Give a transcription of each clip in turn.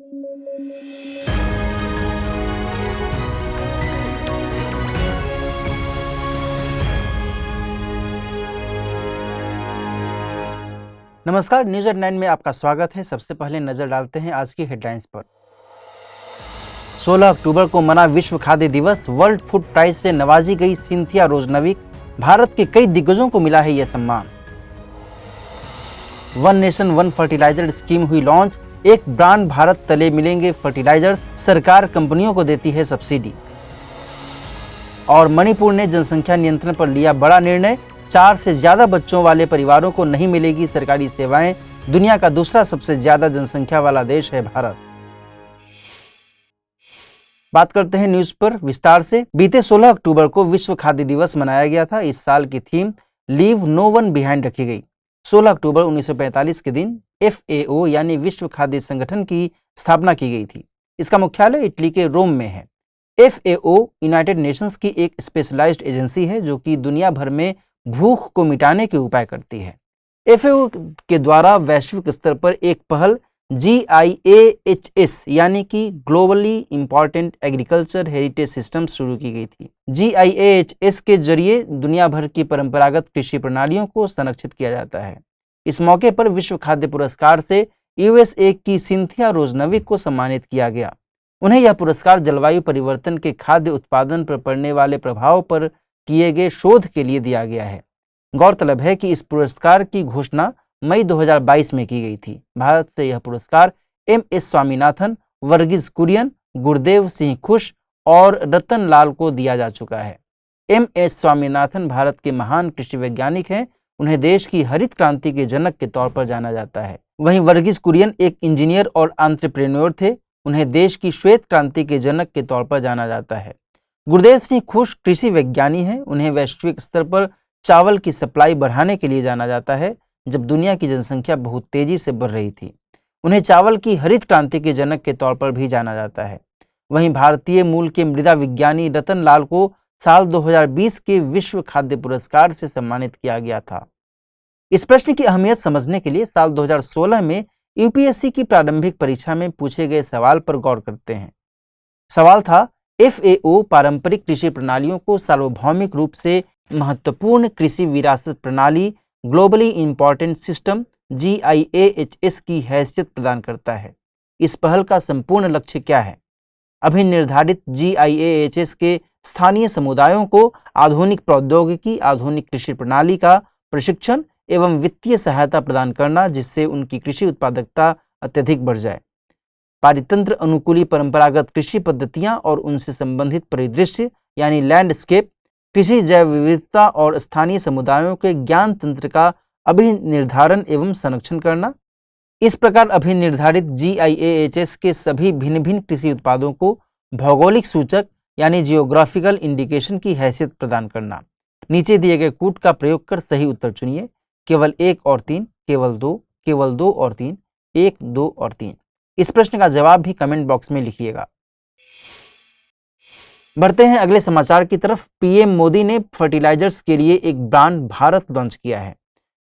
नमस्कार, news eight 9 में आपका स्वागत है। सबसे पहले नजर डालते हैं आज की हेडलाइंस पर। 16 अक्टूबर को मना विश्व खाद्य दिवस। वर्ल्ड फूड प्राइज से नवाजी गई सिंथिया रोजनविक। भारत के कई दिग्गजों को मिला है यह सम्मान। One nation one fertiliser scheme हुई लॉन्च। एक ब्रांड भारत तले मिलेंगे फर्टिलाइजर्स। सरकार कंपनियों को देती है सब्सिडी। और मणिपुर ने जनसंख्या नियंत्रण पर लिया बड़ा निर्णय। 4 से ज्यादा बच्चों वाले परिवारों को नहीं मिलेगी सरकारी सेवाएं। दुनिया का दूसरा सबसे ज्यादा जनसंख्या वाला देश है भारत। बात करते हैं न्यूज पर विस्तार से। बीते 16 अक्टूबर को विश्व खाद्य दिवस मनाया गया था। इस साल की theme leave no one behind रखी गई। 16 अक्टूबर 1945 के दिन FAO यानी विश्व खाद्य संगठन की स्थापना की गई थी। इसका मुख्यालय इटली के रोम में है। FAO यूनाइटेड नेशंस की एक स्पेशलाइज्ड एजेंसी है जो कि दुनिया भर में भूख को मिटाने के उपाय करती है। FAO के द्वारा वैश्विक स्तर पर एक पहल GIAHS यानी कि globally important agriculture heritage system शुरू की गई थी। GIAHS के जरिए दुनिया भर की परंपरागत कृषि प्रणालियों को संरक्षित किया जाता है। इस मौके पर विश्व खाद्य पुरस्कार से USA की सिंथिया रोजनविक को सम्मानित किया गया। उन्हें यह पुरस्कार जलवायु परिवर्तन के खाद्य उत्पादन पर पड़ने वाले प्रभाव पर किए गए शोध के लिए दिया गया है। गौरतलब है कि इस पुरस्कार की घोषणा मई 2022 में की गई थी। भारत से यह पुरस्कार MS स्वामीनाथन, वर्गीज कुरियन, गुरदेव सिंह खुश और रतन लाल को दिया जा चुका है। MS स्वामीनाथन भारत के महान कृषि वैज्ञानिक हैं। उन्हें देश की हरित क्रांति के जनक के तौर पर जाना जाता है। वहीं वर्गीज कुरियन एक इंजीनियर और एंटरप्रेन्योर थे। उन्हें देश की श्वेत क्रांति के जनक के तौर पर जाना जाता है। गुरदेव सिंह खुश कृषि वैज्ञानिक हैं। उन्हें वैश्विक स्तर पर चावल की सप्लाई बढ़ाने के लिए जाना जाता है जब दुनिया की जनसंख्या बहुत तेजी से बढ़ रही थी। उन्हें चावल की हरित क्रांति के जनक के तौर पर भी जाना जाता है। वहीं भारतीय मूल के मृदा विज्ञानी रतन लाल को साल 2020 के विश्व खाद्य पुरस्कार से सम्मानित किया गया था। इस प्रश्न की अहमियत समझने के लिए साल 2016 में UPSC की प्रारंभिक परीक्षा में पूछे गए सवाल पर गौर करते हैं। सवाल था, FAO पारंपरिक कृषि प्रणालियों को सार्वभौमिक रूप से महत्वपूर्ण कृषि विरासत प्रणाली ग्लोबली इंपॉर्टेंट सिस्टम GIAHS की हैसियत प्रदान करता है। इस पहल का संपूर्ण लक्ष्य क्या है? अभी निर्धारित GIAHS के स्थानीय समुदायों को आधुनिक प्रौद्योगिकी, आधुनिक कृषि प्रणाली का प्रशिक्षण एवं वित्तीय सहायता प्रदान करना जिससे उनकी कृषि उत्पादकता अत्यधिक बढ़ जाए। पारितंत्र अनुकूली परंपरागत कृषि पद्धतियां और उनसे संबंधित परिदृश्य यानी लैंडस्केप, कृषि जैव विविधता और स्थानीय समुदायों के ज्ञान तंत्र का अभिनिर्धारण एवं संरक्षण करना। इस प्रकार अभिनिर्धारित GIAHS के सभी भिन्न भिन्न कृषि उत्पादों को भौगोलिक सूचक यानी जियोग्राफिकल इंडिकेशन की हैसियत प्रदान करना। नीचे दिए गए कूट का प्रयोग कर सही उत्तर चुनिए। केवल 1 और 3, केवल 2, केवल 2 और 3, 1, 2 और 3। इस प्रश्न का जवाब भी कमेंट बॉक्स में लिखिएगा। बढ़ते हैं अगले समाचार की तरफ। PM मोदी ने फर्टिलाइजर्स के लिए एक ब्रांड भारत लॉन्च किया है।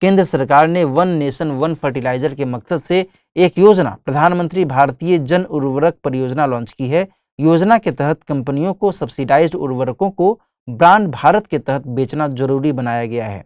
केंद्र सरकार ने वन नेशन वन फर्टिलाइजर के मकसद से एक योजना प्रधानमंत्री भारतीय जन उर्वरक परियोजना लॉन्च की है। योजना के तहत कंपनियों को सब्सिडाइज्ड उर्वरकों को ब्रांड भारत के तहत बेचना जरूरी बनाया गया है।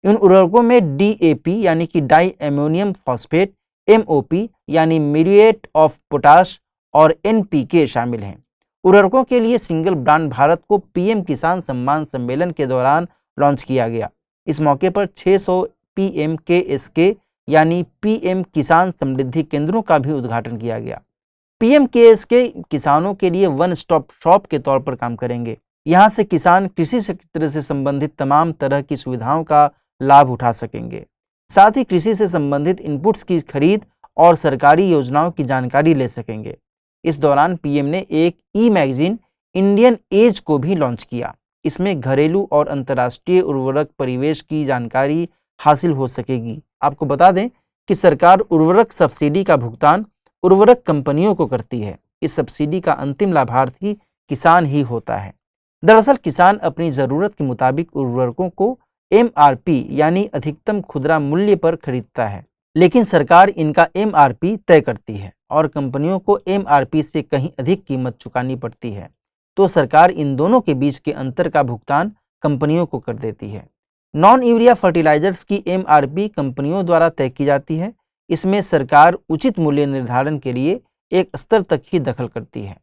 इन उर्वरकों में DAP यानी कि डाई अमोनियम फॉस्फेट, MOP यानी म्यूरेट ऑफ पोटाश और NPK शामिल हैं। उर्वरकों के लिए सिंगल ब्रांड भारत को PM किसान सम्मान सम्मेलन के दौरान लॉन्च किया गया। इस मौके पर 600 PMKSK यानी PM किसान समृद्धि केंद्रों का भी उद्घाटन किया गया। PMKSK किसानों के लिए वन स्टॉप शॉप के तौर पर काम करेंगे। यहाँ से किसान कृषि क्षेत्र से संबंधित तमाम तरह की सुविधाओं का लाभ उठा सकेंगे। साथ ही कृषि से संबंधित इनपुट्स की खरीद और सरकारी योजनाओं की जानकारी ले सकेंगे। इस दौरान PM ने एक मैगजीन इंडियन एज को भी लॉन्च किया। इसमें घरेलू और अंतर्राष्ट्रीय उर्वरक परिवेश की जानकारी हासिल हो सकेगी। आपको बता दें कि सरकार उर्वरक सब्सिडी का भुगतान उर्वरक कंपनियों को करती है। इस सब्सिडी का अंतिम लाभार्थी किसान ही होता है। दरअसल किसान अपनी ज़रूरत के मुताबिक उर्वरकों को MRP यानी अधिकतम खुदरा मूल्य पर खरीदता है, लेकिन सरकार इनका एमआरपी तय करती है और कंपनियों को एमआरपी से कहीं अधिक कीमत चुकानी पड़ती है, तो सरकार इन दोनों के बीच के अंतर का भुगतान कंपनियों को कर देती है। नॉन यूरिया फर्टिलाइजर्स की एमआरपी कंपनियों द्वारा तय की जाती है। इसमें सरकार उचित मूल्य निर्धारण के लिए एक स्तर तक ही दखल करती है।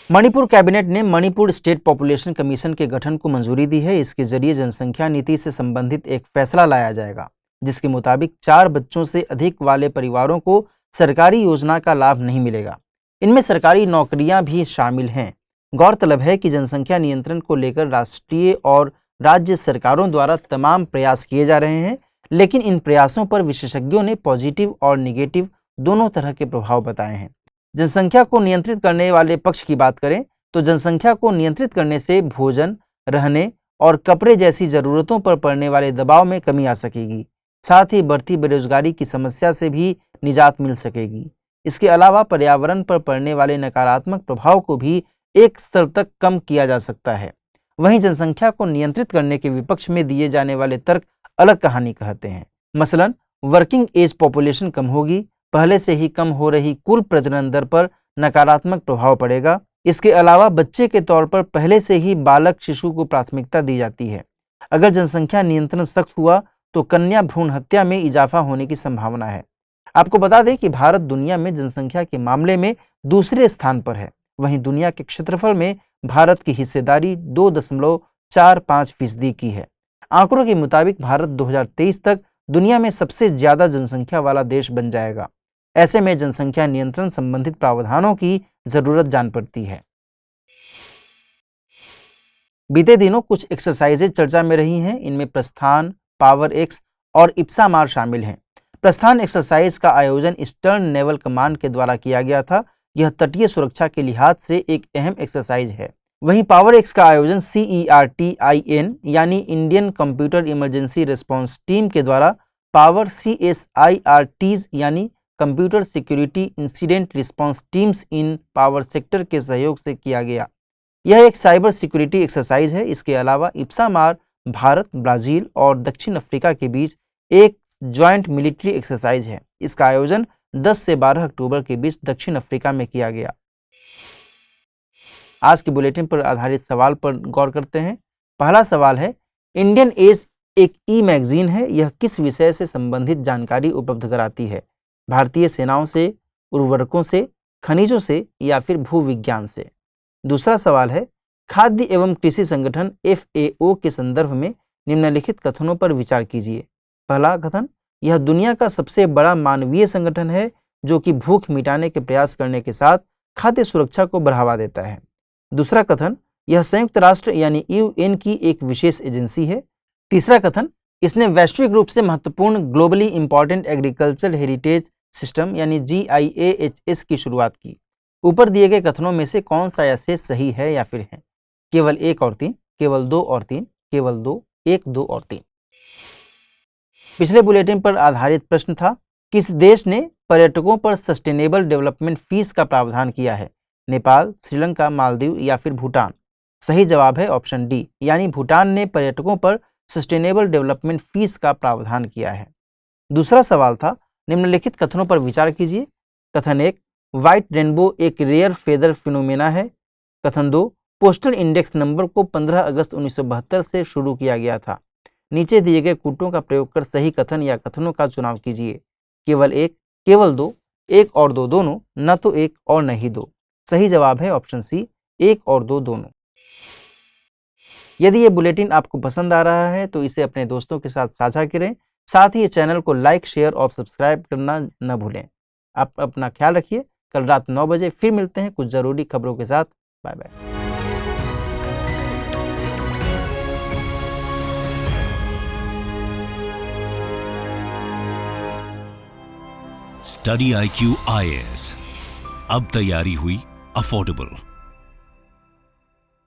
मणिपुर कैबिनेट ने मणिपुर स्टेट पॉपुलेशन कमीशन के गठन को मंजूरी दी है। इसके जरिए जनसंख्या नीति से संबंधित एक फैसला लाया जाएगा, जिसके मुताबिक 4 बच्चों से अधिक वाले परिवारों को सरकारी योजना का लाभ नहीं मिलेगा। इनमें सरकारी नौकरियां भी शामिल हैं। गौरतलब है कि जनसंख्या नियंत्रण को लेकर राष्ट्रीय और राज्य सरकारों द्वारा तमाम प्रयास किए जा रहे हैं, लेकिन इन प्रयासों पर विशेषज्ञों ने पॉजिटिव और निगेटिव दोनों तरह के प्रभाव बताए हैं। जनसंख्या को नियंत्रित करने वाले पक्ष की बात करें तो जनसंख्या को नियंत्रित करने से भोजन, रहने और कपड़े जैसी जरूरतों पर पड़ने वाले दबाव में कमी आ सकेगी। साथ ही बढ़ती बेरोजगारी की समस्या से भी निजात मिल सकेगी। इसके अलावा पर्यावरण पर पड़ने वाले नकारात्मक प्रभाव को भी एक स्तर तक कम किया जा सकता है। वहीं जनसंख्या को नियंत्रित करने के विपक्ष में दिए जाने वाले तर्क अलग कहानी कहते हैं। मसलन वर्किंग एज पॉपुलेशन कम होगी, पहले से ही कम हो रही कुल प्रजनन दर पर नकारात्मक प्रभाव पड़ेगा। इसके अलावा बच्चे के तौर पर पहले से ही बालक शिशु को प्राथमिकता दी जाती है। अगर जनसंख्या नियंत्रण सख्त हुआ तो कन्या भ्रूण हत्या में इजाफा होने की संभावना है। आपको बता दें कि भारत दुनिया में जनसंख्या के मामले में दूसरे स्थान पर है। वहीं दुनिया के क्षेत्रफल में भारत की हिस्सेदारी 2.45% की है। आंकड़ों के मुताबिक भारत 2023 तक दुनिया में सबसे ज्यादा जनसंख्या वाला देश बन जाएगा। ऐसे में जनसंख्या नियंत्रण संबंधित प्रावधानों की जरूरत जान पड़ती है। बीते दिनों कुछ एक्सरसाइजेज चर्चा में रही हैं। इनमें प्रस्थान, पावर एक्स और इप्सामार शामिल हैं। प्रस्थान एक्सरसाइज का आयोजन ईस्टर्न नेवल कमांड के द्वारा किया गया था। यह तटीय सुरक्षा के लिहाज से एक अहम एक्सरसाइज है। वहीं पावर एक्स का आयोजन CERTIN यानी Indian computer emergency response team के द्वारा पावर CSIRTs यानी computer security incident response teams in power sector के सहयोग से किया गया। यह एक साइबर सिक्योरिटी एक्सरसाइज है। इसके अलावा इप्सामार भारत, ब्राजील और दक्षिण अफ्रीका के बीच एक ज्वाइंट मिलिट्री एक्सरसाइज है। इसका आयोजन 10 से 12 अक्टूबर के बीच दक्षिण अफ्रीका में किया गया। आज के बुलेटिन पर आधारित सवाल पर गौर करते हैं। पहला सवाल है, इंडियन एज एक ई मैगजीन है। यह किस विषय से संबंधित जानकारी उपलब्ध कराती है? भारतीय सेनाओं से, उर्वरकों से, खनिजों से या फिर भूविज्ञान से? दूसरा सवाल है, खाद्य एवं कृषि संगठन FAO के संदर्भ में निम्नलिखित कथनों पर विचार कीजिए। पहला कथन, यह दुनिया का सबसे बड़ा मानवीय संगठन है जो कि भूख मिटाने के प्रयास करने के साथ खाद्य सुरक्षा को बढ़ावा देता है। दूसरा कथन, यह संयुक्त राष्ट्र यानी UN की एक विशेष एजेंसी है। तीसरा कथन, इसने वैश्विक रूप से महत्वपूर्ण globally important agriculture heritage system यानी GIAHS की शुरुआत की। ऊपर दिए गए कथनों में से कौन सा ऐसे सही है या फिर है? केवल 1 और 3, केवल 2 और 3, केवल 2, 1, 2 और 3। पिछले बुलेटिन पर आधारित प्रश्न था, किस देश ने पर्यटकों पर सस्टेनेबल डेवलपमेंट फीस का प्रावधान किया है? नेपाल, श्रीलंका, मालदीव या फिर भूटान? सही जवाब है ऑप्शन डी, यानी भूटान ने पर्यटकों पर सस्टेनेबल डेवलपमेंट फीस का प्रावधान किया है। दूसरा सवाल था, निम्नलिखित कथनों पर विचार कीजिए। कथन 1, व्हाइट रेनबो एक रेयर फेदर फिनोमेना है। कथन 2, पोस्टल इंडेक्स नंबर को 15 अगस्त 1972 से शुरू किया गया था। नीचे दिए गए कूटों का प्रयोग कर सही कथन या कथनों का चुनाव कीजिए। केवल 1, केवल 2, 1 और 2 दोनों, न तो 1 और न ही 2। सही जवाब है ऑप्शन सी, 1 और 2 दोनों। यदि ये बुलेटिन आपको पसंद आ रहा है तो इसे अपने दोस्तों के साथ साझा करें। साथ ही चैनल को लाइक, शेयर और सब्सक्राइब करना न भूलें। आप अपना ख्याल रखिए। कल रात 9 बजे फिर मिलते हैं कुछ जरूरी खबरों के साथ। Bye bye. Study IQ IAS, अब तैयारी हुई अफोर्डेबल।